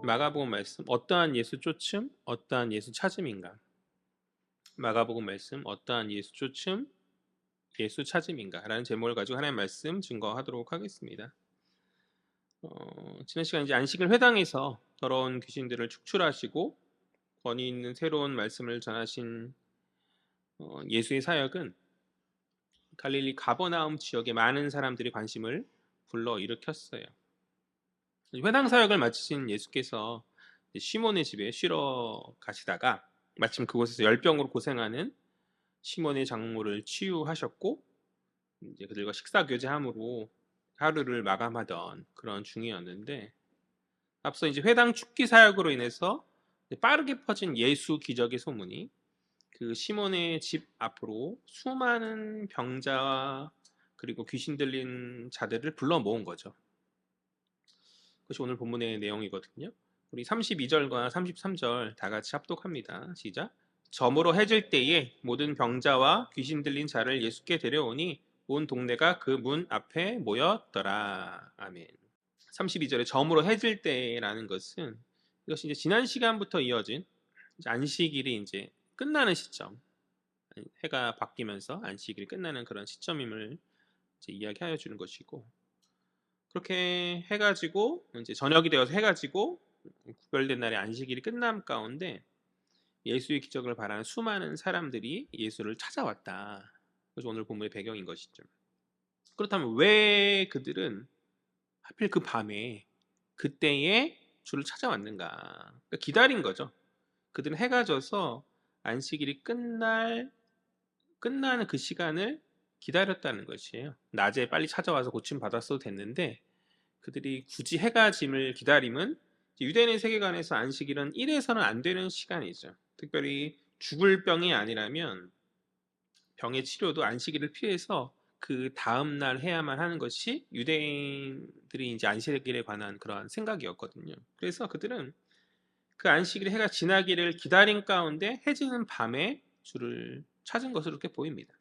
마가복음 말씀 어떠한 예수 쫓음 어떠한 예수 찾음인가. 마가복음 말씀 어떠한 예수 쫓음 예수 찾음인가 라는 제목을 가지고 하나님 말씀 증거하도록 하겠습니다. 지난 시간 이제 안식일 회당에서 더러운 귀신들을 축출하시고 권위 있는 새로운 말씀을 전하신 예수의 사역은 갈릴리 가버나움 지역의 많은 사람들이 관심을 불러일으켰어요. 회당 사역을 마치신 예수께서 시몬의 집에 쉬러 가시다가 마침 그곳에서 열병으로 고생하는 시몬의 장모를 치유하셨고 이제 그들과 식사 교제함으로 하루를 마감하던 그런 중이었는데, 앞서 이제 회당 축기 사역으로 인해서 빠르게 퍼진 예수 기적의 소문이 그 시몬의 집 앞으로 수많은 병자와 그리고 귀신 들린 자들을 불러 모은 거죠. 그것이 오늘 본문의 내용이거든요. 우리 32절과 33절 다 같이 합독합니다. 시작. 저물어 해질 때에 모든 병자와 귀신 들린 자를 예수께 데려오니 온 동네가 그 문 앞에 모였더라. 아멘. 32절에 저물어 해질 때라는 것은 이것이 이제 지난 시간부터 이어진 안식일이 이제 끝나는 시점, 해가 바뀌면서 안식일이 끝나는 그런 시점임을 이제 이야기하여 주는 것이고, 그렇게 해가지고 이제 저녁이 되어서 해가지고 구별된 날의 안식일이 끝남 가운데 예수의 기적을 바라는 수많은 사람들이 예수를 찾아왔다. 그래서 오늘 본문의 배경인 것이죠. 그렇다면 왜 그들은 하필 그 밤에 그때에 주를 찾아왔는가? 그러니까 기다린 거죠. 그들은 해가 져서 안식일이 끝나는 그 시간을 기다렸다는 것이에요. 낮에 빨리 찾아와서 고침 받았어도 됐는데 그들이 굳이 해가 짐을 기다림은 유대인 세계관에서 안식일은 이래서는 안 되는 시간이죠. 특별히 죽을 병이 아니라면 병의 치료도 안식일을 피해서 그 다음 날 해야만 하는 것이 유대인들이 이제 안식일에 관한 그러한 생각이었거든요. 그래서 그들은 그 안식일 해가 지나기를 기다린 가운데 해지는 밤에 주를 찾은 것으로 이렇게 보입니다.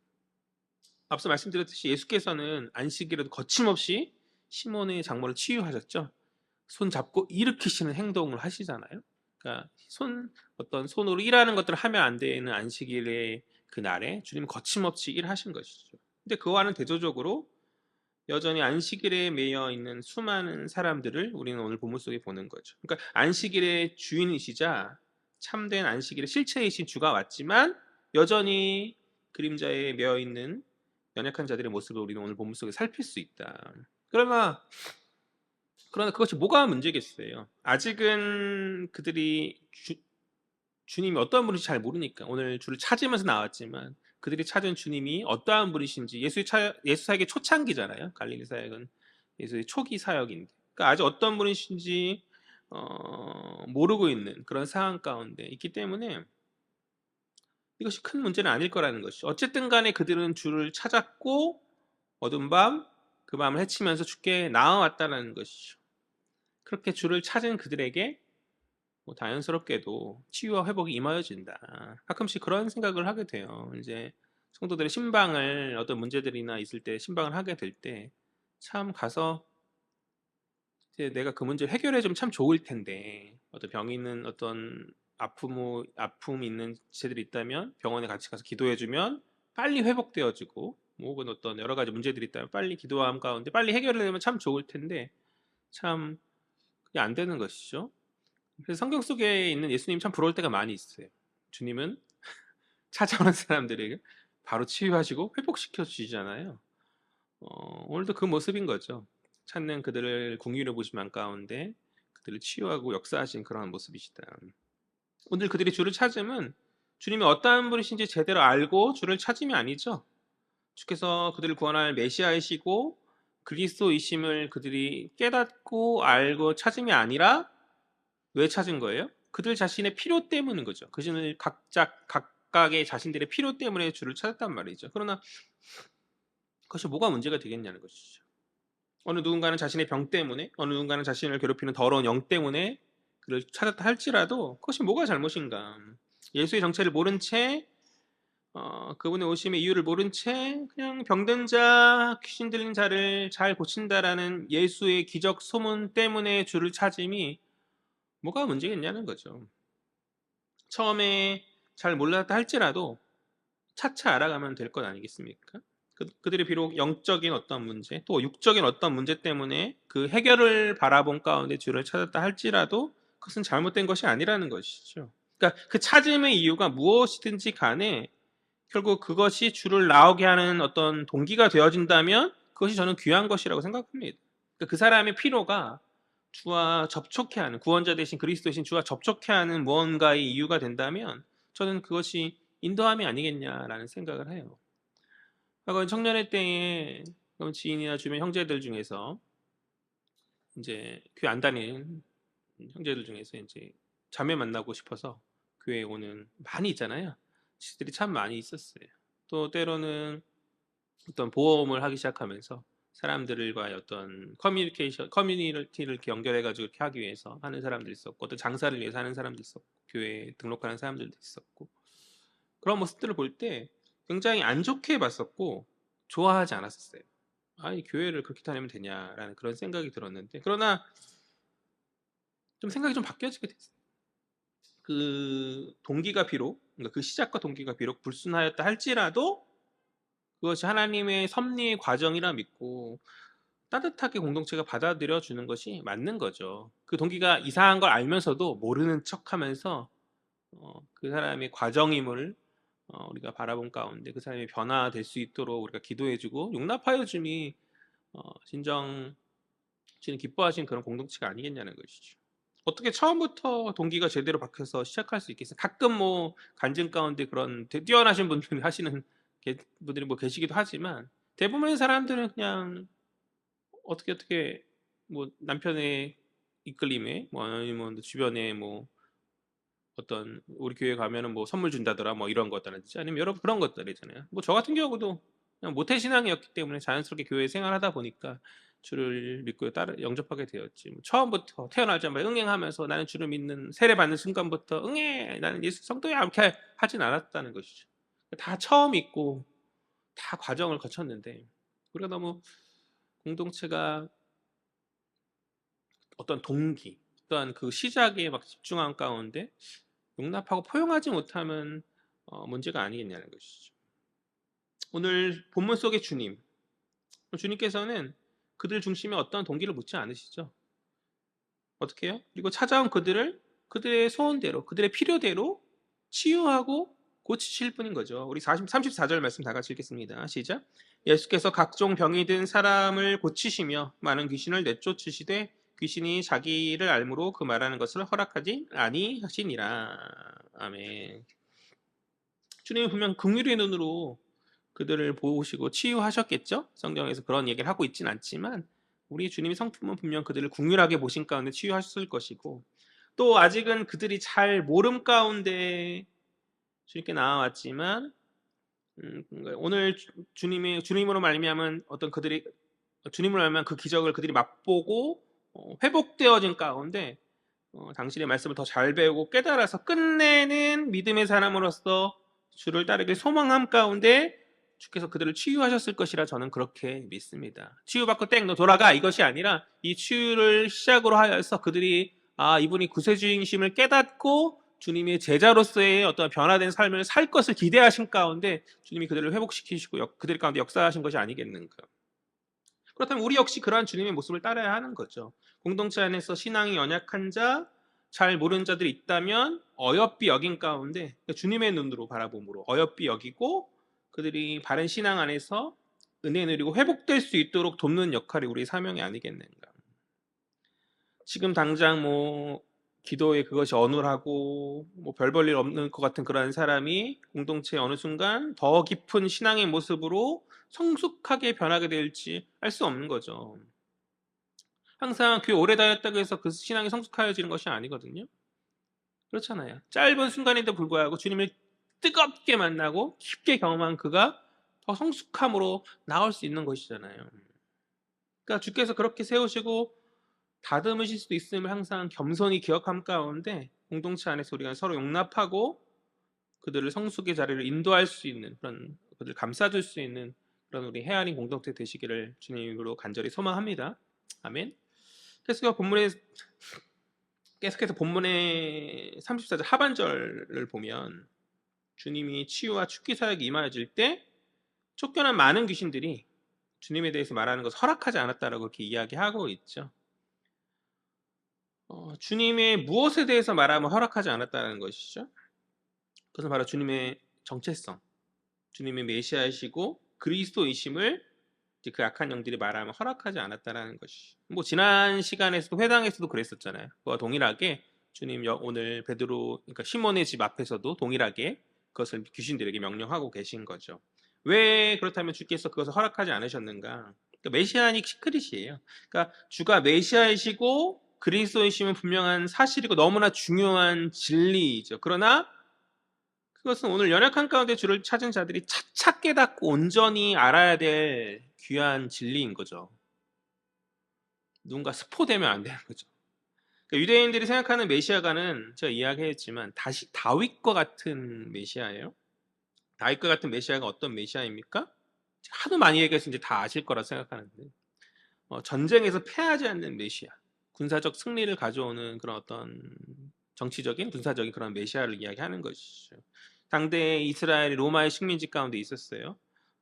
앞서 말씀드렸듯이 예수께서는 안식일에도 거침없이 시몬의 장모를 치유하셨죠. 손 잡고 일으키시는 행동을 하시잖아요. 그러니까 어떤 손으로 일하는 것들을 하면 안 되는 안식일의 그 날에 주님 거침없이 일하신 것이죠. 근데 그와는 대조적으로 여전히 안식일에 매여 있는 수많은 사람들을 우리는 오늘 본문 속에 보는 거죠. 그러니까 안식일의 주인이시자 참된 안식일의 실체이신 주가 왔지만 여전히 그림자에 매여 있는 연약한 자들의 모습을 우리는 오늘 본문 속에 살필 수 있다. 그러나 그것이 뭐가 문제겠어요? 아직은 그들이 주님이 어떠한 분이신지 잘 모르니까 오늘 주를 찾으면서 나왔지만 그들이 찾은 주님이 어떠한 분이신지, 예수 사역의 초창기잖아요. 갈릴리 사역은 예수의 초기 사역인데, 그러니까 아직 어떤 분이신지 모르고 있는 그런 상황 가운데 있기 때문에 이것이 큰 문제는 아닐 거라는 것이죠. 어쨌든 간에 그들은 주를 찾았고 어두운 밤, 그 밤을 헤치면서 주께 나아왔다는 것이죠. 그렇게 주를 찾은 그들에게 자연스럽게도 치유와 회복이 임하여진다. 가끔씩 그런 생각을 하게 돼요. 이제 성도들의 신방을 어떤 문제들이나 있을 때 신방을 하게 될 때 참 가서 이제 내가 그 문제를 해결해 주면 참 좋을 텐데, 어떤 병이 있는 어떤 아픔이 있는 지체들이 있다면 병원에 같이 가서 기도해 주면 빨리 회복되어지고, 혹은 어떤 여러 가지 문제들이 있다면 빨리 기도함 가운데 빨리 해결을 되면 참 좋을 텐데 참 그게 안 되는 것이죠. 그래서 성경 속에 있는 예수님 참 부러울 때가 많이 있어요. 주님은 찾아오는 사람들에게 바로 치유하시고 회복시켜 주시잖아요. 오늘도 그 모습인 거죠. 찾는 그들을 궁유로 보시면 가운데 그들을 치유하고 역사하신 그런 모습이시다. 오늘 그들이 주를 찾음은 주님이 어떠한 분이신지 제대로 알고 주를 찾음이 아니죠. 주께서 그들을 구원할 메시아이시고 그리스도이심을 그들이 깨닫고 알고 찾음이 아니라 왜 찾은 거예요? 그들 자신의 필요 때문인 거죠. 각각의 자신들의 필요 때문에 주를 찾았단 말이죠. 그러나 그것이 뭐가 문제가 되겠냐는 것이죠. 어느 누군가는 자신의 병 때문에, 어느 누군가는 자신을 괴롭히는 더러운 영 때문에 그를 찾았다 할지라도 그것이 뭐가 잘못인가? 예수의 정체를 모른 채, 그분의 오심의 이유를 모른 채 그냥 병든 자, 귀신 들린 자를 잘 고친다라는 예수의 기적 소문 때문에 주를 찾음이 뭐가 문제겠냐는 거죠. 처음에 잘 몰랐다 할지라도 차차 알아가면 될 것 아니겠습니까? 그들이 비록 영적인 어떤 문제, 또 육적인 어떤 문제 때문에 그 해결을 바라본 가운데 주를 찾았다 할지라도 그것은 잘못된 것이 아니라는 것이죠. 그러니까 그 찾음의 이유가 무엇이든지 간에 결국 그것이 주를 나오게 하는 어떤 동기가 되어진다면 그것이 저는 귀한 것이라고 생각합니다. 그러니까 그 사람의 필요가 주와 접촉해 하는, 구원자 대신 그리스도이신 주와 접촉해 하는 무언가의 이유가 된다면 저는 그것이 인도함이 아니겠냐라는 생각을 해요. 과거 청년의 때에 지인이나 주변 형제들 중에서 이제 교회 안 다니는 형제들 중에서 이제 자매 만나고 싶어서 교회에 오는 많이 있잖아요. 시들이 참 많이 있었어요. 또 때로는 어떤 보험을 하기 시작하면서 사람들과의 어떤 커뮤니티를 이렇게 연결해가지고 이렇게 하기 위해서 하는 사람도 있었고, 어떤 장사를 위해서 하는 사람도 있었고, 교회에 등록하는 사람들도 있었고, 그런 모습들을 볼 때 굉장히 안 좋게 봤었고, 좋아하지 않았었어요. 아니, 교회를 그렇게 다니면 되냐라는 그런 생각이 들었는데, 그러나 좀 생각이 좀 바뀌어지게 됐어요. 그 동기가 비록, 그러니까 그 시작과 동기가 비록 불순하였다 할지라도 그것이 하나님의 섭리의 과정이라 믿고 따뜻하게 공동체가 받아들여 주는 것이 맞는 거죠. 그 동기가 이상한 걸 알면서도 모르는 척하면서 그 사람의 과정임을 우리가 바라본 가운데 그 사람이 변화될 수 있도록 우리가 기도해주고 용납하여 줌이 진정 주님 기뻐하신 그런 공동체가 아니겠냐는 것이죠. 어떻게 처음부터 동기가 제대로 박혀서 시작할 수 있겠어요? 가끔 뭐 간증 가운데 그런 뛰어나신 분들이 하시는 분들이 뭐 계시기도 하지만 대부분의 사람들은 그냥 어떻게 뭐 남편의 이끌림에 뭐 아니면 주변에 뭐 어떤 우리 교회 가면은 뭐 선물 준다더라 뭐 이런 것들든지 아니면 여러 그런 것들이잖아요. 뭐 저 같은 경우도 그냥 모태 신앙이었기 때문에 자연스럽게 교회 생활하다 보니까 주를 믿고 따라 영접하게 되었지. 뭐 처음부터 태어나자마자 응행하면서 나는 주를 믿는 세례받는 순간부터 응애 나는 예수 성도야 이렇게 하진 않았다는 것이죠. 다 처음 있고 다 과정을 거쳤는데 우리가 너무 공동체가 어떤 동기, 어떠한 그 시작에 막 집중한 가운데 용납하고 포용하지 못하면 문제가 아니겠냐는 것이죠. 오늘 본문 속의 주님께서는 그들 중심에 어떤 동기를 묻지 않으시죠. 어떻게 해요? 그리고 찾아온 그들을 그들의 소원대로, 그들의 필요대로 치유하고 고치실 뿐인 거죠. 우리 34절 말씀 다 같이 읽겠습니다. 시작. 예수께서 각종 병이 든 사람을 고치시며 많은 귀신을 내쫓으시되 귀신이 자기를 알므로 그 말하는 것을 허락하지 아니하시니라. 아멘. 주님이 분명 긍휼의 눈으로 그들을 보시고 치유하셨겠죠? 성경에서 그런 얘기를 하고 있진 않지만 우리 주님의 성품은 분명 그들을 긍휼하게 보신 가운데 치유하셨을 것이고 또 아직은 그들이 잘 모름 가운데 주님께 나아왔지만 오늘 주님으로 말미암은 어떤 그들이 주님으로 말미암은 그 기적을 그들이 맛보고 회복되어진 가운데 당신의 말씀을 더 잘 배우고 깨달아서 끝내는 믿음의 사람으로서 주를 따르길 소망함 가운데 주께서 그들을 치유하셨을 것이라 저는 그렇게 믿습니다. 치유받고 땡 너 돌아가 이것이 아니라 이 치유를 시작으로 하여서 그들이 이분이 구세주이심을 깨닫고 주님의 제자로서의 어떤 변화된 삶을 살 것을 기대하신 가운데 주님이 그들을 회복시키시고 그들 가운데 역사하신 것이 아니겠는가. 그렇다면 우리 역시 그러한 주님의 모습을 따라야 하는 거죠. 공동체 안에서 신앙이 연약한 자, 잘 모르는 자들이 있다면 어여삐 여긴 가운데 주님의 눈으로 바라봄으로 어여삐 여기고 그들이 바른 신앙 안에서 은혜 누리고 회복될 수 있도록 돕는 역할이 우리 사명이 아니겠는가. 지금 당장 뭐 기도에 그것이 어눌하고 뭐 별 볼 일 없는 것 같은 그런 사람이 공동체의 어느 순간 더 깊은 신앙의 모습으로 성숙하게 변하게 될지 알 수 없는 거죠. 항상 교회 오래 다녔다고 해서 그 신앙이 성숙하여지는 것이 아니거든요. 그렇잖아요. 짧은 순간인데 불구하고 주님을 뜨겁게 만나고 깊게 경험한 그가 더 성숙함으로 나올 수 있는 것이잖아요. 그러니까 주께서 그렇게 세우시고 다듬으실 수도 있음을 항상 겸손히 기억함 가운데 공동체 안에서 우리가 서로 용납하고 그들을 성숙의 자리를 인도할 수 있는 그런 그들을 감싸줄 수 있는 그런 우리 헤아린 공동체 되시기를 주님으로 간절히 소망합니다. 아멘. 그래서 본문에 계속해서 본문의 34절 하반절을 보면 주님이 치유와 축기 사역이 임하여질 때 쫓겨난 많은 귀신들이 주님에 대해서 말하는 것을 허락하지 않았다라고 이렇게 이야기하고 있죠. 주님의 무엇에 대해서 말하면 허락하지 않았다는 것이죠. 그것은 바로 주님의 정체성, 주님의 메시아이시고 그리스도이심을 이제 그 악한 영들이 말하면 허락하지 않았다라는 것이. 뭐 지난 시간에서도 회당에서도 그랬었잖아요. 그와 동일하게 주님 오늘 베드로, 그러니까 시몬의 집 앞에서도 동일하게 그것을 귀신들에게 명령하고 계신 거죠. 왜 그렇다면 주께서 그것을 허락하지 않으셨는가? 그러니까 메시아닉 시크릿이에요. 그러니까 주가 메시아이시고 그리스도이심은 분명한 사실이고 너무나 중요한 진리이죠. 그러나 그것은 오늘 연약한 가운데 주를 찾은 자들이 차차 깨닫고 온전히 알아야 될 귀한 진리인 거죠. 누군가 스포되면 안 되는 거죠. 그러니까 유대인들이 생각하는 메시아가는 제가 이야기했지만 다시 다윗과 같은 메시아예요. 다윗과 같은 메시아가 어떤 메시아입니까? 하도 많이 얘기해서 이제 다 아실 거라 생각하는데 전쟁에서 패하지 않는 메시아, 군사적 승리를 가져오는 그런 어떤 정치적인 군사적인 그런 메시아를 이야기하는 것이죠. 당대 이스라엘이 로마의 식민지 가운데 있었어요.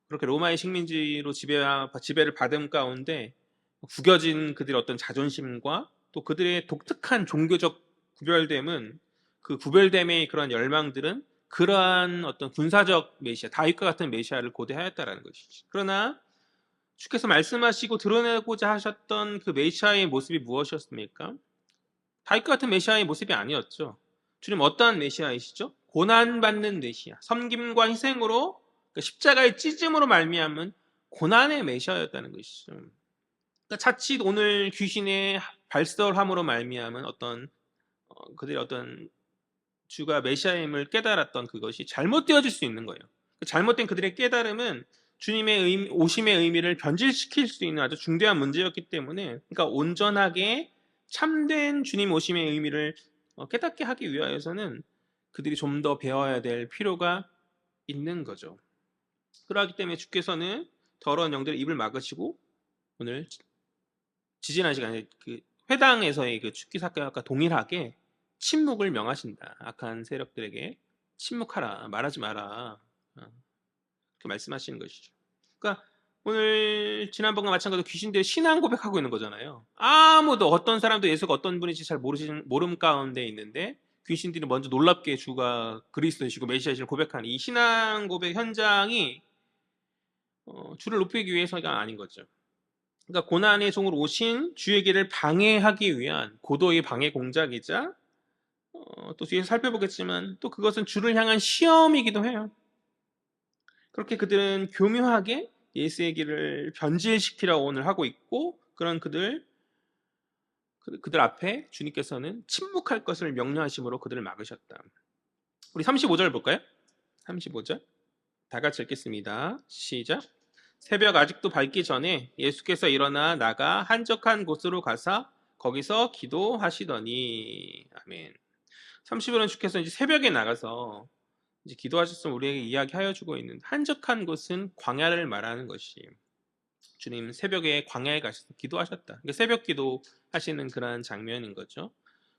그렇게 로마의 식민지로 지배를 받은 가운데 구겨진 그들의 어떤 자존심과 또 그들의 독특한 종교적 구별됨은 그 구별됨의 그런 열망들은 그러한 어떤 군사적 메시아, 다윗과 같은 메시아를 고대하였다라는 것이지. 그러나 주께서 말씀하시고 드러내고자 하셨던 그 메시아의 모습이 무엇이었습니까? 다윗과 같은 메시아의 모습이 아니었죠. 주님 어떠한 메시아이시죠? 고난받는 메시아, 섬김과 희생으로 그러니까 십자가의 찢음으로 말미암은 고난의 메시아였다는 것이죠. 그러니까 자칫 오늘 귀신의 발설함으로 말미암은 어떤 그들의 어떤 주가 메시아임을 깨달았던 그것이 잘못되어질 수 있는 거예요. 그 잘못된 그들의 깨달음은 주님의 오심의 의미를 변질시킬 수 있는 아주 중대한 문제였기 때문에, 그러니까 온전하게 참된 주님 오심의 의미를 깨닫게 하기 위하여서는 그들이 좀 더 배워야 될 필요가 있는 거죠. 그러기 때문에 주께서는 더러운 영들의 입을 막으시고 오늘 지지난 시간에 그 회당에서의 그 축기 사건과 동일하게 침묵을 명하신다. 악한 세력들에게 침묵하라, 말하지 마라. 그 말씀하시는 것이죠. 그러니까 오늘 지난번과 마찬가지로 귀신들이 신앙 고백하고 있는 거잖아요. 아무도 어떤 사람도 예수가 어떤 분인지 잘 모름 가운데 있는데 귀신들이 먼저 놀랍게 주가 그리스도이시고 메시아이시를 고백하는 이 신앙 고백 현장이 주를 높이기 위해서가 아닌 거죠. 그러니까 고난의 종으로 오신 주의 길을 방해하기 위한 고도의 방해 공작이자 또 뒤에서 살펴보겠지만 또 그것은 주를 향한 시험이기도 해요. 그렇게 그들은 교묘하게 예수의 길을 변질시키려고 오늘 하고 있고 그런 그들 앞에 주님께서는 침묵할 것을 명령하심으로 그들을 막으셨다. 우리 35절 볼까요? 35절 다 같이 읽겠습니다. 시작. 새벽 아직도 밝기 전에 예수께서 일어나 나가 한적한 곳으로 가사 거기서 기도하시더니 아멘. 30절은 주께서 이제 새벽에 나가서 이제 기도하셨으면 우리에게 이야기하여 주고 있는 한적한 곳은 광야를 말하는 것이 주님 새벽에 광야에 가셔서 기도하셨다. 그러니까 새벽 기도 하시는 그러한 장면인 거죠.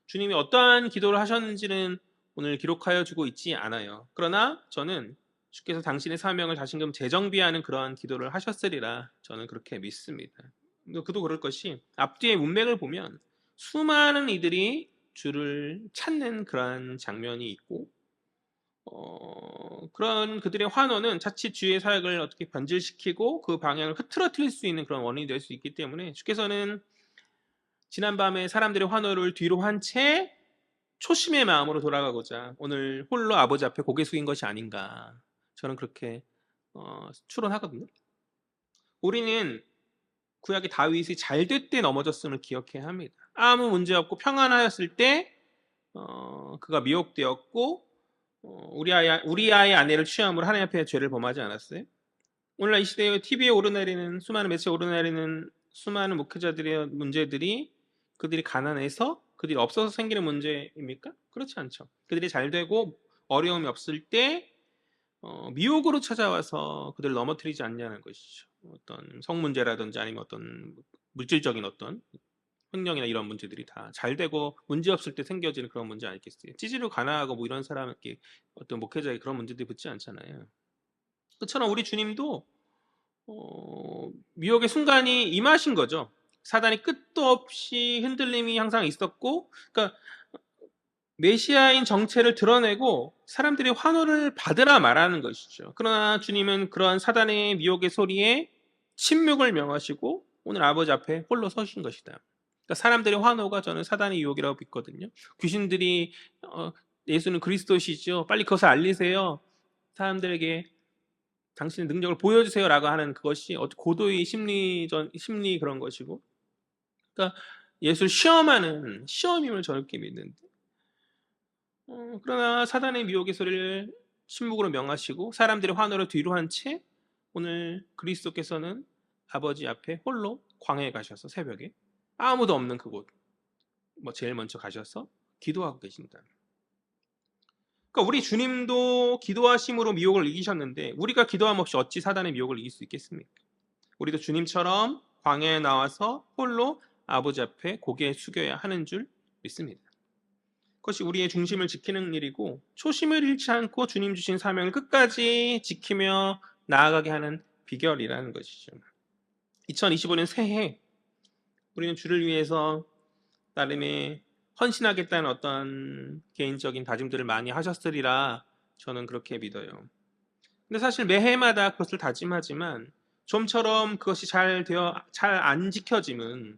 주님이 어떠한 기도를 하셨는지는 오늘 기록하여 주고 있지 않아요. 그러나 저는 주께서 당신의 사명을 다시금 재정비하는 그러한 기도를 하셨으리라 저는 그렇게 믿습니다. 그도 그럴 것이 앞뒤의 문맥을 보면 수많은 이들이 주를 찾는 그러한 장면이 있고 그런 그들의 환호는 자칫 주의 사역을 어떻게 변질시키고 그 방향을 흐트러뜨릴 수 있는 그런 원인이 될 수 있기 때문에 주께서는 지난밤에 사람들의 환호를 뒤로 한 채 초심의 마음으로 돌아가고자 오늘 홀로 아버지 앞에 고개 숙인 것이 아닌가 저는 그렇게 추론하거든요. 우리는 구약의 다윗이 잘될 때 넘어졌음을 기억해야 합니다. 아무 문제 없고 평안하였을 때 그가 미혹되었고 우리아의 아내를 취함으로 하나님 앞에 죄를 범하지 않았어요? 오늘날 이 시대에 TV에 오르내리는 수많은 매체에 오르내리는 수많은 목회자들의 문제들이 그들이 가난해서 그들이 없어서 생기는 문제입니까? 그렇지 않죠. 그들이 잘 되고 어려움이 없을 때 미혹으로 찾아와서 그들을 넘어뜨리지 않냐는 것이죠. 어떤 성 문제라든지 아니면 어떤 물질적인 어떤 횡령이나 이런 문제들이 다 잘 되고 문제 없을 때 생겨지는 그런 문제 아니겠어요? 찌질로 가난하고 뭐 이런 사람에게 어떤 목회자의 그런 문제들이 붙지 않잖아요. 그처럼 우리 주님도 미혹의 순간이 임하신 거죠. 사단이 끝도 없이 흔들림이 항상 있었고, 그러니까 메시아인 정체를 드러내고 사람들이 환호를 받으라 말하는 것이죠. 그러나 주님은 그러한 사단의 미혹의 소리에 침묵을 명하시고 오늘 아버지 앞에 홀로 서신 것이다. 그러니까 사람들의 환호가 저는 사단의 유혹이라고 믿거든요. 귀신들이 예수는 그리스도시죠. 빨리 그것을 알리세요. 사람들에게 당신의 능력을 보여주세요라고 하는 그것이 고도의 심리 그런 것이고, 그러니까 예수를 시험하는 시험임을 저는 그렇게 믿는데, 그러나 사단의 미혹의 소리를 침묵으로 명하시고 사람들의 환호를 뒤로 한 채 오늘 그리스도께서는 아버지 앞에 홀로 광야에 가셔서 새벽에 아무도 없는 그곳 제일 먼저 가셔서 기도하고 계신다. 그러니까 우리 주님도 기도하심으로 미혹을 이기셨는데 우리가 기도함 없이 어찌 사단의 미혹을 이길 수 있겠습니까? 우리도 주님처럼 광야에 나와서 홀로 아버지 앞에 고개 숙여야 하는 줄 믿습니다. 그것이 우리의 중심을 지키는 일이고 초심을 잃지 않고 주님 주신 사명을 끝까지 지키며 나아가게 하는 비결이라는 것이죠. 2025년 새해 우리는 주를 위해서 나름의 헌신하겠다는 어떤 개인적인 다짐들을 많이 하셨으리라 저는 그렇게 믿어요. 근데 사실 매해마다 그것을 다짐하지만 좀처럼 그것이 잘 안 지켜짐은,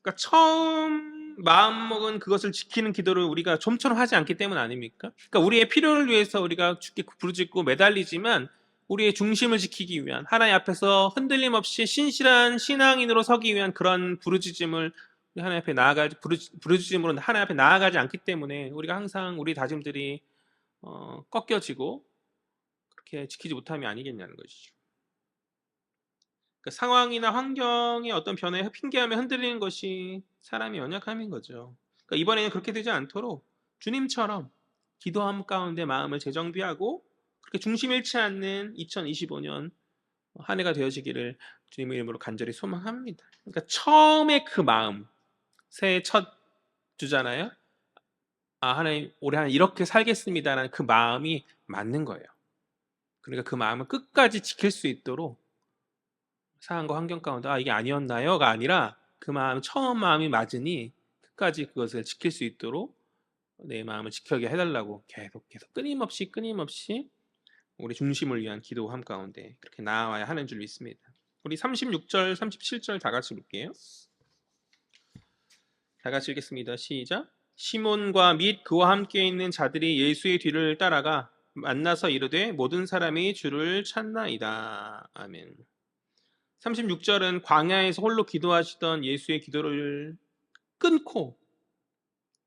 그러니까 처음 마음먹은 그것을 지키는 기도를 우리가 좀처럼 하지 않기 때문 아닙니까? 그러니까 우리의 필요를 위해서 우리가 주께 부르짖고 매달리지만 우리의 중심을 지키기 위한, 하나님 앞에서 흔들림 없이 신실한 신앙인으로 서기 위한 그런 부르짖음을 하나님 앞에 부르짖음으로 하나님 앞에 나아가지 않기 때문에 우리가 항상 우리 다짐들이 꺾여지고 그렇게 지키지 못함이 아니겠냐는 것이죠. 그러니까 상황이나 환경의 어떤 변화에 핑계하며 흔들리는 것이 사람의 연약함인 거죠. 그러니까 이번에는 그렇게 되지 않도록 주님처럼 기도함 가운데 마음을 재정비하고 그렇게 중심 잃지 않는 2025년 한 해가 되어지기를 주님의 이름으로 간절히 소망합니다. 그러니까 처음에 그 마음, 새해 첫 주잖아요. 하나님 올해 한 이렇게 살겠습니다라는 그 마음이 맞는 거예요. 그러니까 그 마음을 끝까지 지킬 수 있도록 상황과 환경 가운데 이게 아니었나요가 아니라 그 마음, 처음 마음이 맞으니 끝까지 그것을 지킬 수 있도록 내 마음을 지켜게 해달라고 계속 끊임없이 우리 중심을 위한 기도함 가운데 그렇게 나아와야 하는 줄 믿습니다. 우리 36절, 37절 다 같이 볼게요. 다 같이 읽겠습니다. 시작. 시몬과 및 그와 함께 있는 자들이 예수의 뒤를 따라가 만나서 이르되 모든 사람이 주를 찾나이다. 아멘. 36절은 광야에서 홀로 기도하시던 예수의 기도를 끊고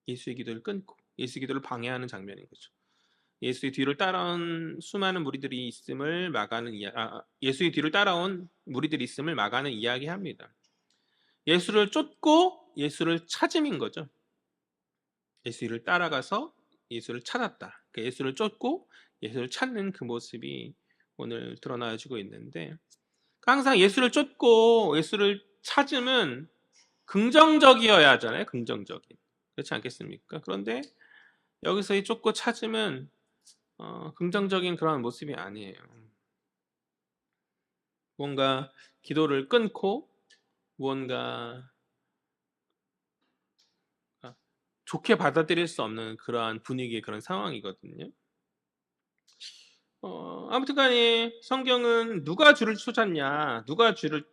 예수의 기도를 방해하는 장면인 거죠. 예수의 뒤를 따라온 수많은 무리들이 있음을 막아는 예수의 뒤를 따라온 무리들이 있음을 막아는 이야기합니다. 예수를 쫓고 예수를 찾음인 거죠. 예수를 따라가서 예수를 찾았다. 그러니까 예수를 쫓고 예수를 찾는 그 모습이 오늘 드러나지고 있는데, 항상 예수를 쫓고 예수를 찾으면 긍정적이어야 하잖아요. 긍정적인. 그렇지 않겠습니까? 그런데 여기서 이 쫓고 찾으면 긍정적인 그런 모습이 아니에요. 뭔가 기도를 끊고 무언가 좋게 받아들일 수 없는 그러한 분위기의 그런 상황이거든요. 아무튼 간에 성경은 누가 주를 찾았냐, 누가 주를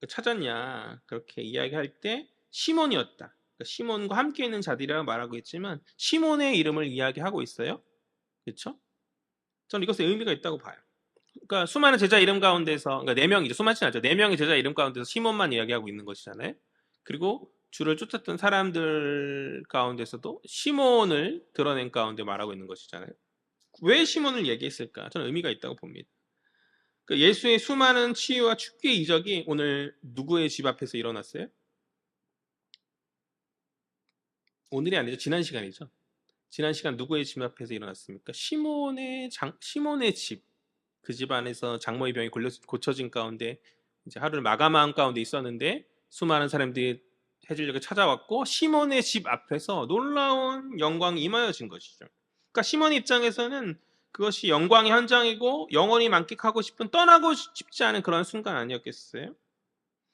찾았냐 그렇게 이야기할 때 시몬이었다. 그러니까 시몬과 함께 있는 자들이라고 말하고 있지만 시몬의 이름을 이야기하고 있어요. 그렇죠? 저는 이것에 의미가 있다고 봐요. 그러니까 수많은 제자 이름 가운데서, 그러니까 4명이죠. 수많지 않죠. 4명의 제자 이름 가운데서 시몬만 이야기하고 있는 것이잖아요. 그리고 주를 쫓았던 사람들 가운데서도 시몬을 드러낸 가운데 말하고 있는 것이잖아요. 왜 시몬을 얘기했을까? 저는 의미가 있다고 봅니다. 예수의 수많은 치유와 축기의 이적이 오늘 누구의 집 앞에서 일어났어요? 오늘이 아니죠. 지난 시간이죠. 지난 시간 누구의 집 앞에서 일어났습니까? 시몬의 집. 그 집 안에서 장모의 병이 고쳐진 가운데 이제 하루를 마감한 가운데 있었는데 수많은 사람들이 해주려고 찾아왔고 시몬의 집 앞에서 놀라운 영광이 임하여진 것이죠. 그러니까 시몬의 입장에서는 그것이 영광의 현장이고 영원히 만끽하고 싶은 떠나고 싶지 않은 그런 순간 아니었겠어요?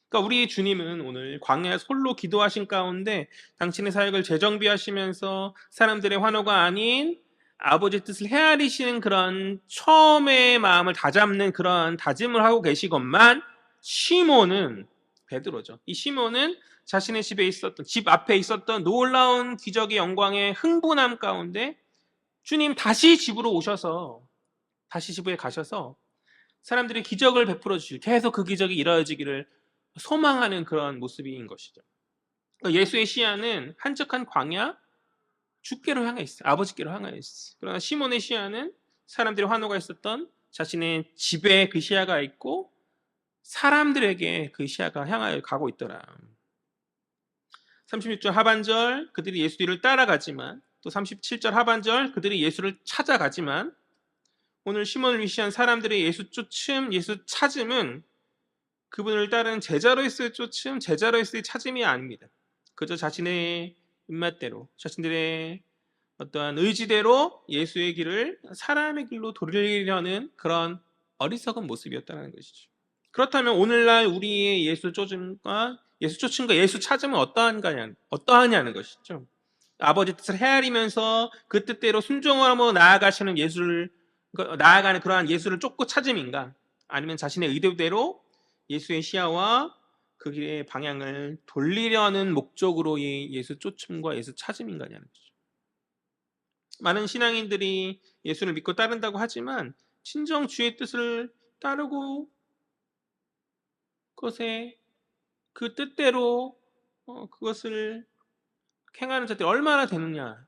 그러니까 우리 주님은 오늘 광야에서 홀로 기도하신 가운데 당신의 사역을 재정비하시면서 사람들의 환호가 아닌 아버지의 뜻을 헤아리시는 그런 처음의 마음을 다잡는 그런 다짐을 하고 계시건만 시몬은 베드로죠. 이 시몬은 자신의 집 앞에 있었던 놀라운 기적의 영광의 흥분함 가운데 주님 다시 집으로 오셔서 다시 집에 가셔서 사람들이 기적을 베풀어 주실 계속 그 기적이 이루어지기를 소망하는 그런 모습인 것이죠. 그러니까 예수의 시야는 한적한 광야 주께로 향해 있어요. 아버지께로 향해 있어요. 그러나 시몬의 시야는 사람들의 환호가 있었던 자신의 집에 그 시야가 있고 사람들에게 그 시야가 향하여 가고 있더라. 36절 하반절 그들이 예수 뒤를 따라가지만 또 37절 하반절 그들이 예수를 찾아가지만 오늘 시몬을 위시한 사람들의 예수 쫓음, 예수 찾음은 그분을 따르는 제자로서의 쫓음, 제자로서의 찾음이 아닙니다. 그저 자신의 입맛대로, 자신들의 어떠한 의지대로 예수의 길을 사람의 길로 돌리려는 그런 어리석은 모습이었다는 것이죠. 그렇다면 오늘날 우리의 예수 쫓음과 예수 찾음은 어떠하냐는 것이죠. 아버지 뜻을 헤아리면서 그 뜻대로 순종하며 나아가시는 나아가는 그러한 예수를 쫓고 찾음인가? 아니면 자신의 의도대로 예수의 시야와 그 길의 방향을 돌리려는 목적으로의 예수 쫓음과 예수 찾음인가냐는 거죠. 많은 신앙인들이 예수를 믿고 따른다고 하지만 진정 주의 뜻을 따르고 그것에 그 뜻대로 그것을 행하는 자들이 얼마나 되느냐,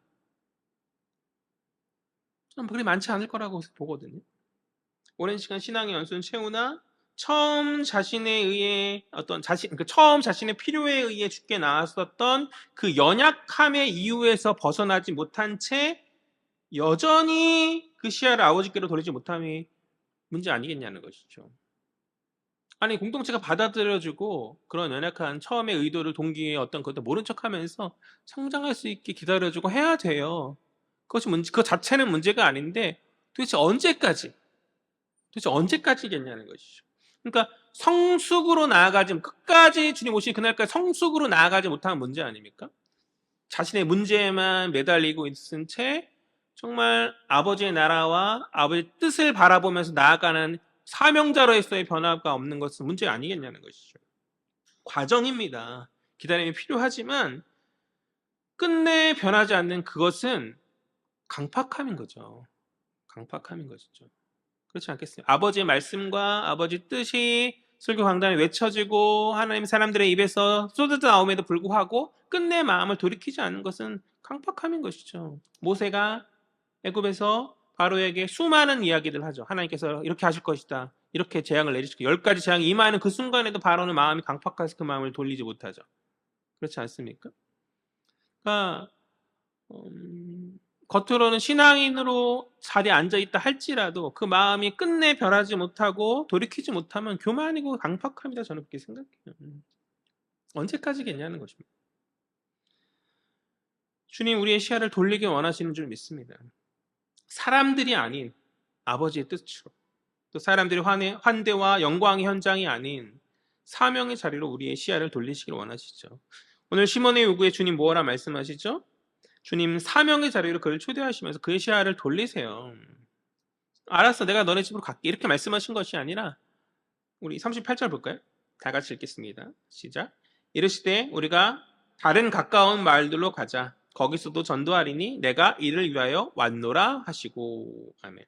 저는 그리 많지 않을 거라고 보거든요. 오랜 시간 신앙의 연수는 채우나 처음 자신의 필요에 의해 주께 나왔었던 그 연약함의 이유에서 벗어나지 못한 채 여전히 그 시야를 아버지께로 돌리지 못함이 문제 아니겠냐는 것이죠. 아니 공동체가 받아들여주고 그런 연약한 처음의 의도를 동기의 어떤 것도 모른 척하면서 성장할 수 있게 기다려주고 해야 돼요. 그 자체는 문제가 아닌데 도대체 언제까지겠냐는 것이죠. 그러니까 끝까지 주님 오신 그날까지 성숙으로 나아가지 못하는 문제 아닙니까? 자신의 문제에만 매달리고 있은 채 정말 아버지의 나라와 아버지의 뜻을 바라보면서 나아가는 사명자로서의 변화가 없는 것은 문제 아니겠냐는 것이죠. 과정입니다. 기다림이 필요하지만 끝내 변하지 않는 그것은 강팍함인 거죠. 강팍함인 것이죠. 그렇지 않겠습니까? 아버지의 말씀과 아버지 뜻이 설교 강단에 외쳐지고 하나님 사람들의 입에서 쏟아져 나옴에도 불구하고 끝내 마음을 돌이키지 않는 것은 강팍함인 것이죠. 모세가 애굽에서 바로에게 수많은 이야기를 하죠. 하나님께서 이렇게 하실 것이다. 이렇게 재앙을 내리시고 10가지 재앙이 임하는 그 순간에도 바로는 마음이 강팍해서 그 마음을 돌리지 못하죠. 그렇지 않습니까? 그러니까 겉으로는 신앙인으로 자리에 앉아있다 할지라도 그 마음이 끝내 변하지 못하고 돌이키지 못하면 교만이고 강팍합니다. 저는 그렇게 생각해요. 언제까지겠냐는 것입니다. 주님 우리의 시야를 돌리기 원하시는 줄 믿습니다. 사람들이 아닌 아버지의 뜻으로 또 사람들의 환대와 영광의 현장이 아닌 사명의 자리로 우리의 시야를 돌리시길 원하시죠. 오늘 시몬의 요구에 주님 뭐라 말씀하시죠? 주님 사명의 자리로 그를 초대하시면서 그의 시야를 돌리세요. 알았어, 내가 너네 집으로 갈게. 이렇게 말씀하신 것이 아니라 우리 38절 볼까요? 다 같이 읽겠습니다. 시작. 이르시되 우리가 다른 가까운 마을들로 가자. 거기서도 전도하리니 내가 이를 위하여 왔노라 하시고. 아멘.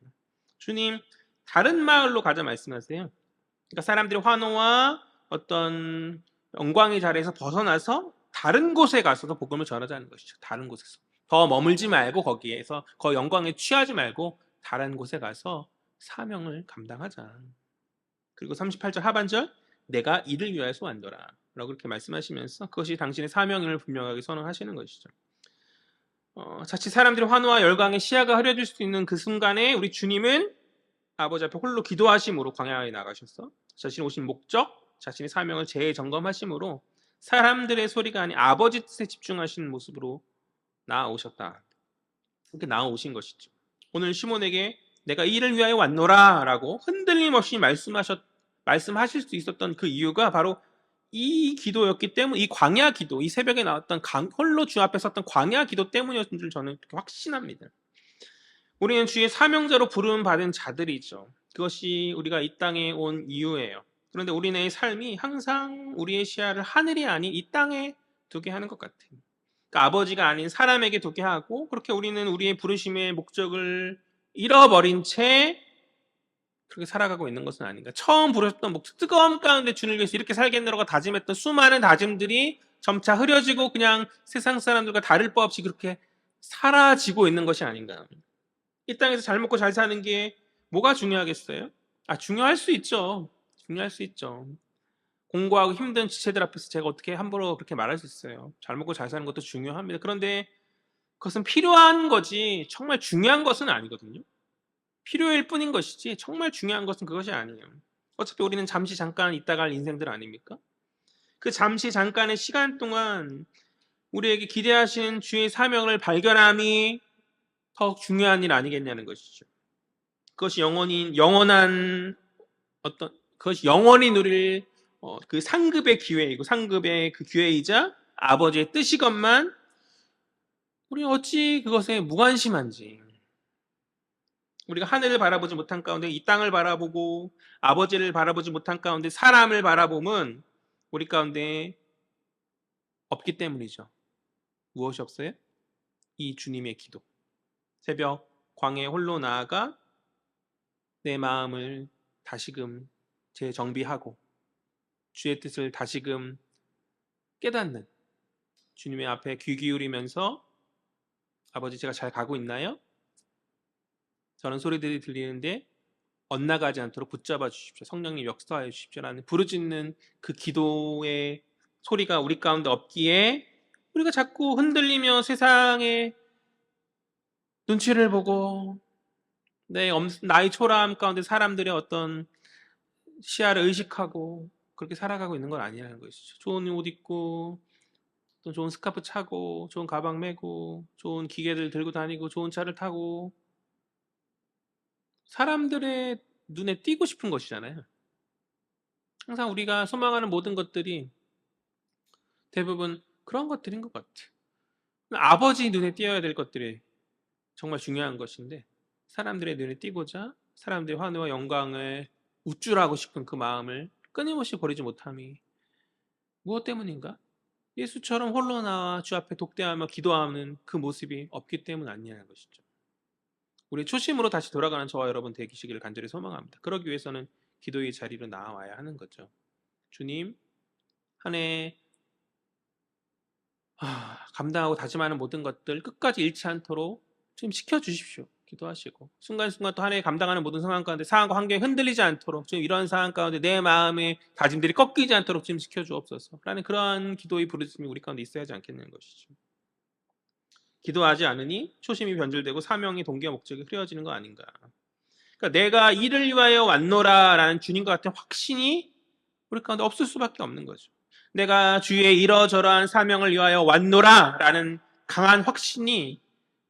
주님 다른 마을로 가자 말씀하세요. 그러니까 사람들의 환호와 어떤 영광의 자리에서 벗어나서 다른 곳에 가서도 복음을 전하자는 것이죠. 다른 곳에서 더 머물지 말고 거기에서 그 영광에 취하지 말고 다른 곳에 가서 사명을 감당하자. 그리고 38절 하반절 내가 이를 위하여서 왔노라 라고 그렇게 말씀하시면서 그것이 당신의 사명을 분명하게 선언하시는 것이죠. 자칫 사람들의 환호와 열광의 시야가 흐려질 수 있는 그 순간에 우리 주님은 아버지 앞에 홀로 기도하심으로 광야에 나가셔서 자신이 오신 목적, 자신의 사명을 재점검하심으로 사람들의 소리가 아닌 아버지 뜻에 집중하시는 모습으로 나아오셨다. 이렇게 나아오신 것이죠. 오늘 시몬에게 내가 이 일을 위하여 왔노라 라고 흔들림 없이 말씀하실 수 있었던 그 이유가 바로 이 기도였기 때문, 이 광야 기도, 이 새벽에 나왔던 홀로 주 앞에 섰던 광야 기도 때문이었던 줄 저는 그렇게 확신합니다. 우리는 주의 사명자로 부름 받은 자들이죠. 그것이 우리가 이 땅에 온 이유예요. 그런데 우리의 삶이 항상 우리의 시야를 하늘이 아닌 이 땅에 두게 하는 것 같아요. 그러니까 아버지가 아닌 사람에게 두게 하고, 그렇게 우리는 우리의 부르심의 목적을 잃어버린 채 그렇게 살아가고 있는 것은 아닌가. 처음 부르셨던 목적, 뜨거움 가운데 주를 위해서 이렇게 살겠노라고 다짐했던 수많은 다짐들이 점차 흐려지고 그냥 세상 사람들과 다를 바 없이 그렇게 사라지고 있는 것이 아닌가. 이 땅에서 잘 먹고 잘 사는 게 뭐가 중요하겠어요? 중요할 수 있죠. 중요할 수 있죠. 공고하고 힘든 지체들 앞에서 제가 어떻게 함부로 그렇게 말할 수 있어요. 잘 먹고 잘 사는 것도 중요합니다. 그런데 그것은 필요한 거지 정말 중요한 것은 아니거든요. 필요일 뿐인 것이지 정말 중요한 것은 그것이 아니에요. 어차피 우리는 잠시 잠깐 있다 갈 인생들 아닙니까? 그 잠시 잠깐의 시간 동안 우리에게 기대하신 주의 사명을 발견함이 더 중요한 일 아니겠냐는 것이죠. 그것이 영원한 그것이 영원히 누릴 그 상급의 기회이고 상급의 그 기회이자 아버지의 뜻이건만 우리 어찌 그것에 무관심한지. 우리가 하늘을 바라보지 못한 가운데 이 땅을 바라보고 아버지를 바라보지 못한 가운데 사람을 바라보면 우리 가운데 없기 때문이죠. 무엇이 없어요? 이 주님의 기도. 새벽 광야에 홀로 나아가 내 마음을 다시금 재정비하고 주의 뜻을 다시금 깨닫는, 주님의 앞에 귀 기울이면서 아버지 제가 잘 가고 있나요? 저런 소리들이 들리는데 엇나가지 않도록 붙잡아 주십시오. 성령님 역사하여 주십시오라는 부르짖는 그 기도의 소리가 우리 가운데 없기에 우리가 자꾸 흔들리며 세상의 눈치를 보고 나의 초라함 가운데 사람들의 어떤 시야를 의식하고 그렇게 살아가고 있는 건 아니라는 것이죠. 좋은 옷 입고 또 좋은 스카프 차고 좋은 가방 메고 좋은 기계들 들고 다니고 좋은 차를 타고 사람들의 눈에 띄고 싶은 것이잖아요. 항상 우리가 소망하는 모든 것들이 대부분 그런 것들인 것 같아요. 아버지 눈에 띄어야 될 것들이 정말 중요한 것인데 사람들의 눈에 띄고자 사람들의 환호와 영광을 우쭐하고 싶은 그 마음을 끊임없이 버리지 못함이 무엇 때문인가? 예수처럼 홀로 나와 주 앞에 독대하며 기도하는 그 모습이 없기 때문 아니냐는 것이죠. 우리 초심으로 다시 돌아가는 저와 여러분 되시기를 간절히 소망합니다. 그러기 위해서는 기도의 자리로 나와야 하는 거죠. 주님, 한 해 감당하고 다짐하는 모든 것들 끝까지 잃지 않도록 좀 지켜주십시오. 기도하시고 순간순간 또 한 해 감당하는 모든 상황과 환경이 흔들리지 않도록 좀 이런 상황 가운데 내 마음의 다짐들이 꺾이지 않도록 좀 지켜주옵소서 라는 그러한 기도의 부르심이 우리 가운데 있어야 하지 않겠는 것이죠. 기도하지 않으니 초심이 변질되고 사명의 동기와 목적이 흐려지는 거 아닌가. 그러니까 내가 이를 위하여 왔노라 라는 주님과 같은 확신이 우리 가운데 없을 수밖에 없는 거죠. 내가 주의 이러저러한 사명을 위하여 왔노라 라는 강한 확신이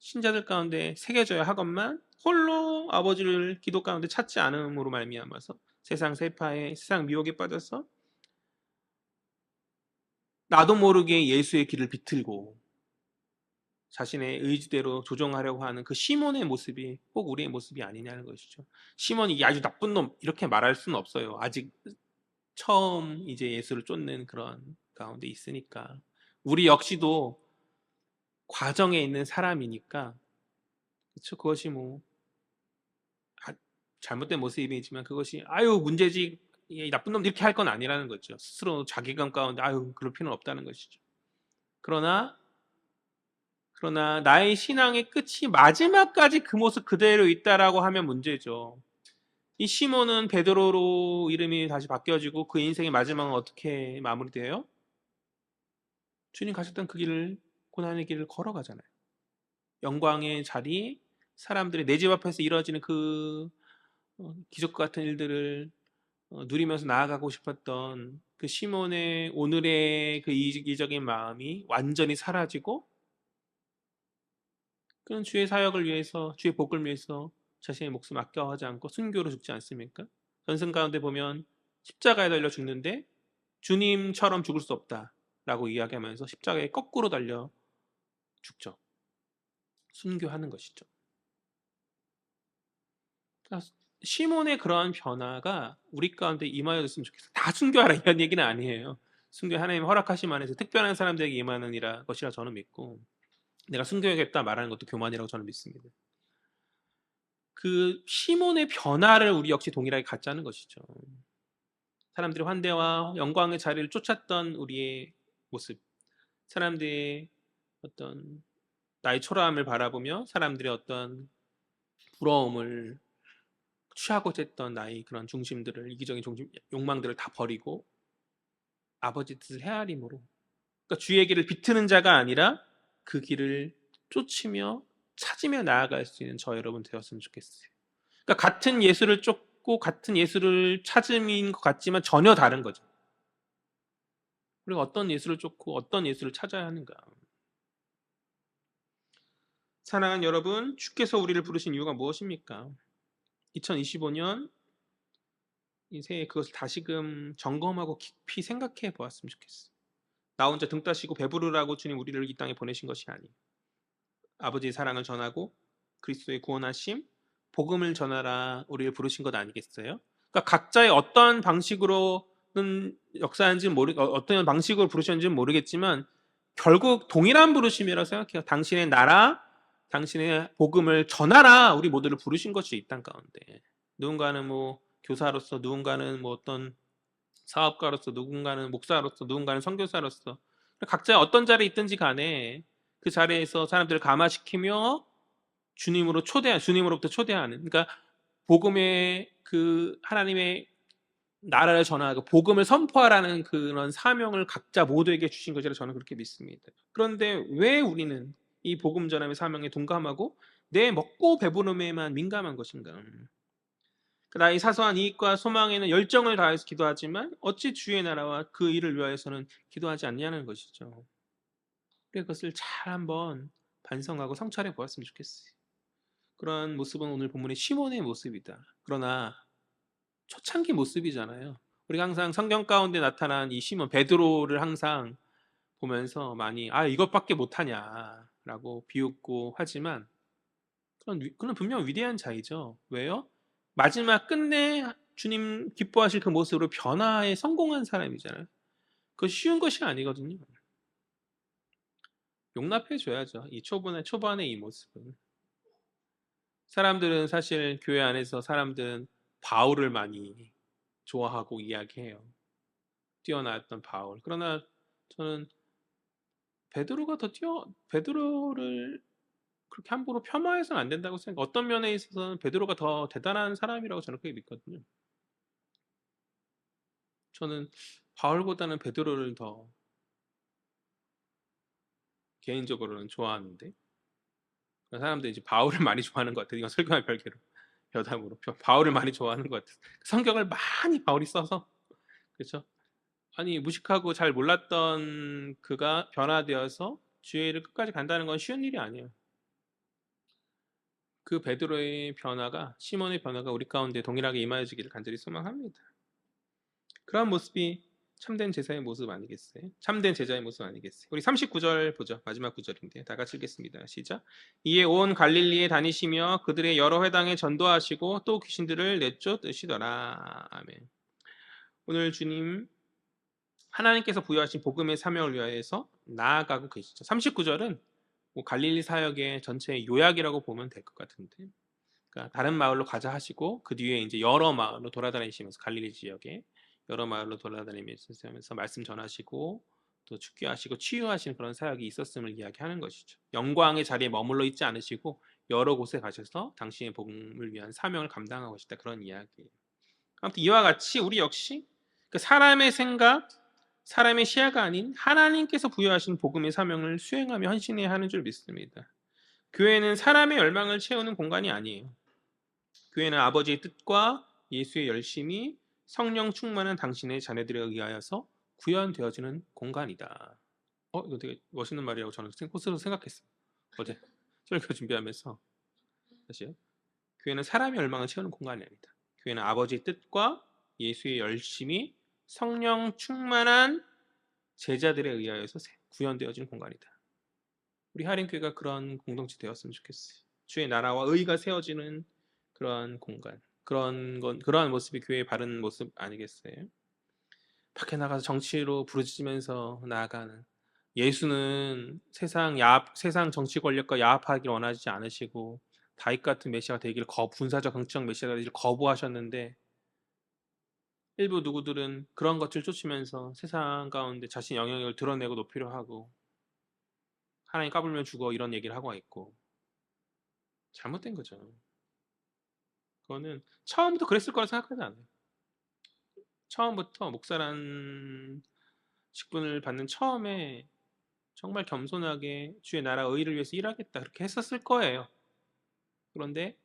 신자들 가운데 새겨져야 하건만 홀로 아버지를 기도 가운데 찾지 않음으로 말미암아서 세상 세파에 세상 미혹에 빠져서 나도 모르게 예수의 길을 비틀고 자신의 의지대로 조종하려고 하는 그 시몬의 모습이 꼭 우리의 모습이 아니냐는 것이죠. 시몬이 아주 나쁜 놈 이렇게 말할 수는 없어요. 아직 처음 이제 예수를 쫓는 그런 가운데 있으니까 우리 역시도 과정에 있는 사람이니까 그렇죠. 그것이 뭐 잘못된 모습이지만 그것이 문제지 나쁜 놈 이렇게 할 건 아니라는 거죠. 스스로 자기감 가운데 그럴 필요는 없다는 것이죠. 그러나 나의 신앙의 끝이 마지막까지 그 모습 그대로 있다라고 하면 문제죠. 이 시몬은 베드로로 이름이 다시 바뀌어지고 그 인생의 마지막은 어떻게 마무리돼요? 주님 가셨던 그 길을, 고난의 길을 걸어가잖아요. 영광의 자리, 사람들이 내 집 앞에서 이루어지는 그 기적 같은 일들을 누리면서 나아가고 싶었던 그 시몬의 오늘의 그 이기적인 마음이 완전히 사라지고 그는 주의 사역을 위해서 주의 복을 위해서 자신의 목숨 아까워하지 않고 순교로 죽지 않습니까? 전승 가운데 보면 십자가에 달려 죽는데 주님처럼 죽을 수 없다라고 이야기하면서 십자가에 거꾸로 달려 죽죠. 순교하는 것이죠. 그러니까 시몬의 그러한 변화가 우리 가운데 임하였으면 좋겠어요. 다 순교하라 이런 얘기는 아니에요. 순교 하나님 허락하심 안에서 특별한 사람들에게 임하는 것이라 저는 믿고 내가 순교하겠다 말하는 것도 교만이라고 저는 믿습니다. 그 시몬의 변화를 우리 역시 동일하게 갖자는 것이죠. 사람들이 환대와 영광의 자리를 쫓았던 우리의 모습, 사람들의 어떤 나의 초라함을 바라보며 사람들의 어떤 부러움을 취하고자 했던 나의 그런 중심들을 이기적인 욕망들을 다 버리고 아버지 뜻을 헤아림으로 그러니까 주의 길을 비트는 자가 아니라 그 길을 쫓으며 찾으며 나아갈 수 있는 저 여러분 되었으면 좋겠어요. 그러니까 같은 예수를 쫓고 같은 예수를 찾음인 것 같지만 전혀 다른 거죠. 우리가 어떤 예수를 쫓고 어떤 예수를 찾아야 하는가. 사랑하는 여러분, 주께서 우리를 부르신 이유가 무엇입니까? 2025년 이 새해 그것을 다시금 점검하고 깊이 생각해 보았으면 좋겠어요. 나 혼자 등 따시고 배부르라고 주님 우리를 이 땅에 보내신 것이 아니에요. 아버지의 사랑을 전하고 그리스도의 구원하심, 복음을 전하라 우리를 부르신 것 아니겠어요? 그러니까 각자의 어떤 방식으로는 역사하는지는 어떤 방식으로 부르셨는지는 모르겠지만 결국 동일한 부르심이라고 생각해요. 당신의 나라, 당신의 복음을 전하라 우리 모두를 부르신 것이 이 땅 가운데. 누군가는 뭐 교사로서, 누군가는 뭐 어떤 사업가로서, 누군가는 목사로서, 누군가는 선교사로서 각자 어떤 자리에 있든지 간에 그 자리에서 사람들을 감화시키며 주님으로부터 초대하는 그러니까 복음의 그 하나님의 나라를 전하고 복음을 선포하라는 그런 사명을 각자 모두에게 주신 것이라 저는 그렇게 믿습니다. 그런데 왜 우리는 이 복음 전함의 사명에 동감하고 내 먹고 배부름에만 민감한 것인가? 나의 사소한 이익과 소망에는 열정을 다해서 기도하지만 어찌 주의 나라와 그 일을 위하여서는 기도하지 않냐는 것이죠. 그것을 잘 한번 반성하고 성찰해 보았으면 좋겠어요. 그런 모습은 오늘 본문의 시몬의 모습이다. 그러나 초창기 모습이잖아요. 우리가 항상 성경 가운데 나타난 이 시몬 베드로를 항상 보면서 많이 이것밖에 못하냐라고 비웃고 하지만 그는 분명 위대한 자이죠. 왜요? 마지막 끝내 주님 기뻐하실 그 모습으로 변화에 성공한 사람이잖아요. 그거 쉬운 것이 아니거든요. 용납해 줘야죠. 이 초반의 이 모습은. 사람들은 사실 교회 안에서 사람들은 바울을 많이 좋아하고 이야기해요. 뛰어났던 바울. 그러나 저는 베드로를 그렇게 함부로 폄하해서는 안 된다고 생각해요. 어떤 면에 있어서는 베드로가 더 대단한 사람이라고 저는 그렇게 믿거든요. 저는 바울보다는 베드로를 더 개인적으로는 좋아하는데 사람들이 이제 바울을 많이 좋아하는 것 같아요. 이건 설교와 별개로 여담으로 바울을 많이 좋아하는 것 같아요. 성경을 많이 바울이 써서 그렇죠. 아니 무식하고 잘 몰랐던 그가 변화되어서 주의 일을 끝까지 간다는 건 쉬운 일이 아니에요. 그 베드로의 변화가 시몬의 변화가 우리 가운데 동일하게 임하여지기를 간절히 소망합니다. 그런 모습이 참된 제자의 모습 아니겠어요? 참된 제자의 모습 아니겠어요? 우리 39절 보죠. 마지막 구절인데 다 같이 읽겠습니다. 시작. 이에 온 갈릴리에 다니시며 그들의 여러 회당에 전도하시고 또 귀신들을 내쫓으시더라. 아멘. 오늘 주님 하나님께서 부여하신 복음의 사명을 위하여서 나아가고 계시죠. 39절은 뭐 갈릴리 사역의 전체의 요약이라고 보면 될 것 같은데 그러니까 다른 마을로 가자 하시고 그 뒤에 이제 여러 마을로 돌아다니시면서 갈릴리 지역에 여러 마을로 돌아다니면서 말씀 전하시고 또 축교하시고 치유하시는 그런 사역이 있었음을 이야기하는 것이죠. 영광의 자리에 머물러 있지 않으시고 여러 곳에 가셔서 당신의 복음을 위한 사명을 감당하고 계시다 그런 이야기예요. 아무튼 이와 같이 우리 역시 그 사람의 생각, 사람의 시야가 아닌 하나님께서 부여하신 복음의 사명을 수행하며 헌신해야 하는 줄 믿습니다. 교회는 사람의 열망을 채우는 공간이 아니에요. 교회는 아버지의 뜻과 예수의 열심이 성령 충만한 당신의 자녀들에 의하여서 구현되어지는 공간이다. 이거 되게 멋있는 말이라고 저는 스스로 생각했어요. 어제 설교 준비하면서. 사실 교회는 사람의 열망을 채우는 공간이 아니다. 교회는 아버지의 뜻과 예수의 열심이 성령 충만한 제자들에 의하여서 구현되어지는 공간이다. 우리 하림교회가 그런 공동체 되었으면 좋겠어요. 주의 나라와 의가 세워지는 그런 공간, 그러한 모습이 교회의 바른 모습 아니겠어요? 밖에 나가서 정치로 부르짖으면서 나아가는, 예수는 세상 정치 권력과 야합하기를 원하지 않으시고 다윗 같은 메시아가 되기를 군사적 강청 메시아가 되기를 거부하셨는데, 일부 누구들은 그런 것을 쫓으면서 세상 가운데 자신의 영향력을 드러내고 높이려 하고, 하나님 까불면 죽어 이런 얘기를 하고 있고, 잘못된 거죠. 그거는 처음부터 그랬을 거라 생각하지 않아요. 처음부터 목사란 직분을 받는 처음에 정말 겸손하게 주의 나라 의를 위해서 일하겠다 그렇게 했었을 거예요. 그런데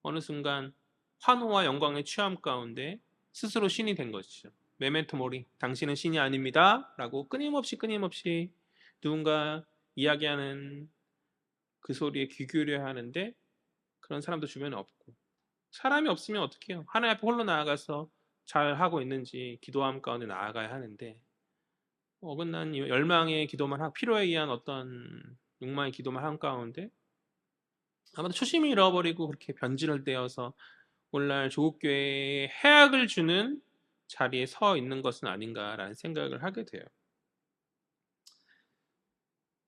어느 순간 환호와 영광의 취함 가운데 스스로 신이 된 것이죠. 메멘토 모리, 당신은 신이 아닙니다 라고 끊임없이 누군가 이야기하는 그 소리에 귀 기울여야 하는데, 그런 사람도 주변에 없고, 사람이 없으면 어떻게 해요? 하나님 앞에 홀로 나아가서 잘 하고 있는지 기도함 가운데 나아가야 하는데, 어긋난 열망의 기도만 하고 필요에 의한 어떤 욕망의 기도만 한 가운데 아마도 초심을 잃어버리고 그렇게 변질을 되어서 오늘날 조국교회에 해악을 주는 자리에 서 있는 것은 아닌가라는 생각을 하게 돼요.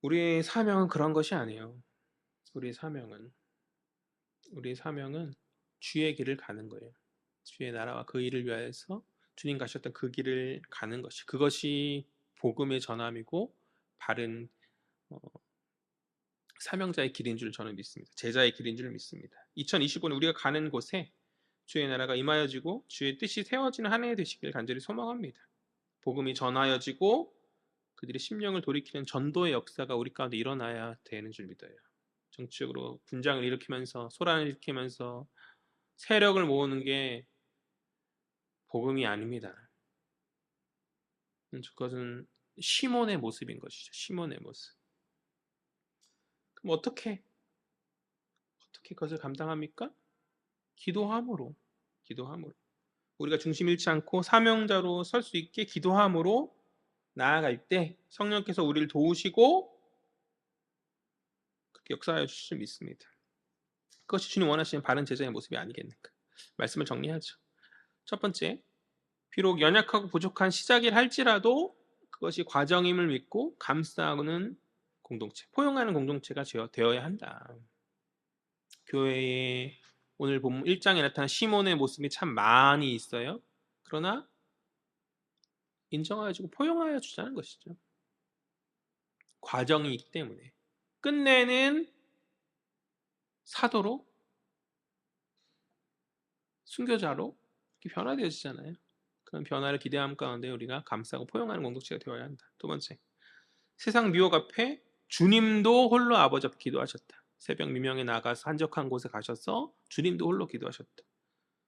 우리의 사명은 그런 것이 아니에요. 우리의 사명은 주의 길을 가는 거예요. 주의 나라와 그 일을 위하여서 주님 가셨던 그 길을 가는 것이, 그것이 복음의 전함이고 바른 사명자의 길인 줄 저는 믿습니다. 제자의 길인 줄 믿습니다. 2025년 우리가 가는 곳에 주의 나라가 임하여지고 주의 뜻이 세워지는 한 해 되시길 간절히 소망합니다. 복음이 전하여지고 그들의 심령을 돌이키는 전도의 역사가 우리 가운데 일어나야 되는 줄 믿어요. 정치적으로 분장을 일으키면서 소란을 일으키면서 세력을 모으는 게 복음이 아닙니다. 그것은 시몬의 모습인 것이죠. 시몬의 모습. 그럼 어떻게 그것을 감당합니까? 기도함으로. 우리가 중심 잃지 않고 사명자로 설 수 있게 기도함으로 나아갈 때 성령께서 우리를 도우시고 그렇게 역사하여 주실 줄 믿습니다. 그것이 주님 원하시는 바른 제자의 모습이 아니겠는가. 말씀을 정리하죠. 첫 번째, 비록 연약하고 부족한 시작일 할지라도 그것이 과정임을 믿고 감싸는 공동체, 포용하는 공동체가 되어야 한다. 교회에 오늘 본문 1장에 나타난 시몬의 모습이 참 많이 있어요. 그러나 인정하여 주고 포용하여 주자는 것이죠. 과정이 있기 때문에. 끝내는 사도로, 순교자로 이렇게 변화되어지잖아요. 그런 변화를 기대함 가운데 우리가 감싸고 포용하는 공동체가 되어야 한다. 두 번째, 세상 미혹 앞에 주님도 홀로 아버지 앞에 기도하셨다. 새벽 미명에 나가서 한적한 곳에 가셔서 주님도 홀로 기도하셨다.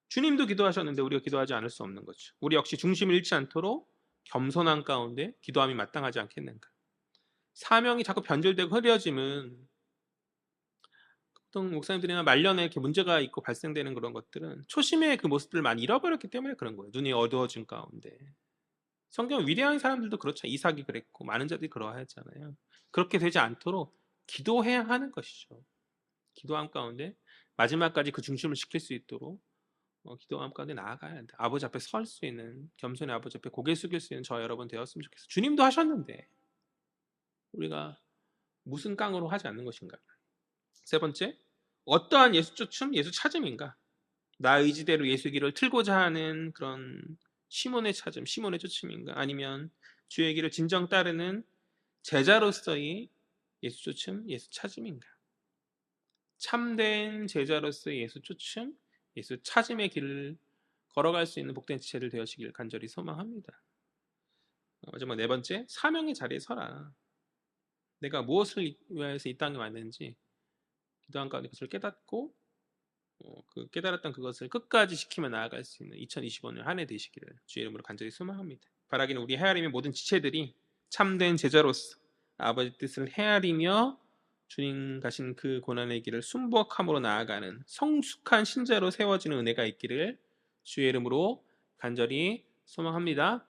주님도 기도하셨는데 우리가 기도하지 않을 수 없는 거죠. 우리 역시 중심을 잃지 않도록 겸손한 가운데 기도함이 마땅하지 않겠는가. 사명이 자꾸 변질되고 흐려지면, 보통 목사님들이나 말년에 이렇게 문제가 있고 발생되는 그런 것들은 초심의 그 모습들을 많이 잃어버렸기 때문에 그런 거예요. 눈이 어두워진 가운데. 성경 위대한 사람들도 그렇죠. 이삭이 그랬고 많은 자들이 그러하였잖아요. 그렇게 되지 않도록 기도해야 하는 것이죠. 기도함 가운데 마지막까지 그 중심을 지킬 수 있도록 기도함 가운데 나아가야 한다. 아버지 앞에 설 수 있는, 겸손히 아버지 앞에 고개 숙일 수 있는 저 여러분 되었으면 좋겠어요. 주님도 하셨는데 우리가 무슨 깡으로 하지 않는 것인가. 세 번째, 어떠한 예수 쫓음, 예수 찾음인가. 나 의지대로 예수 길을 틀고자 하는 그런 시몬의 찾음, 시몬의 쫓음인가, 아니면 주의 길을 진정 따르는 제자로서의 예수 쫓음, 예수 찾음인가. 참된 제자로서의 예수 쫓음, 예수 찾음의 길을 걸어갈 수 있는 복된 지체들 되어시길 간절히 소망합니다. 마지막 네 번째, 사명의 자리에 서라. 내가 무엇을 위하여서 이 땅에 왔는지 기도한 가운데 그것을 깨닫고 그 깨달았던 그것을 끝까지 지키며 나아갈 수 있는 2025년 한 해 되시기를 주의 이름으로 간절히 소망합니다. 바라기는 우리 헤아림의 모든 지체들이 참된 제자로서 아버지 뜻을 헤아리며 주님 가신 그 고난의 길을 순복함으로 나아가는 성숙한 신자로 세워지는 은혜가 있기를 주의 이름으로 간절히 소망합니다.